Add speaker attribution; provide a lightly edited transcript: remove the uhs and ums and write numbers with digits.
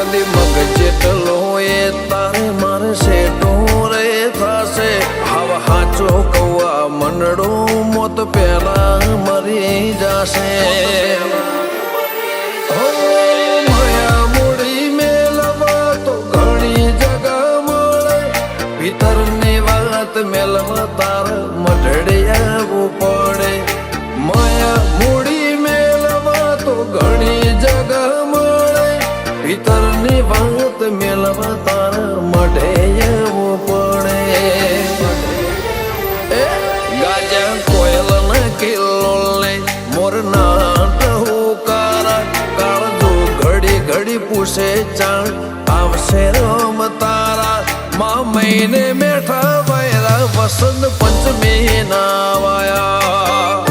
Speaker 1: કદી મગ જેટલો એ તારે મારે શેઠો રે થાશે હવે હાચો કૌવા મનડો મોત પેલા મરી જાશે મેલવા તાર મઢડે આવવું પડે માયા મૂડી મેલવા તો ઘણી જગા મળે ભીતરની વાત મેલવા તાર મઢે આવવું પડે ગાજા કોયલ ના કિલ્લો લે મોર ના હુકારા કાળજો ઘડી ઘડી પૂછે ચાણ આવશે રમ તારા મા મહિને મેઠા વસંત પંચમી ના વાયા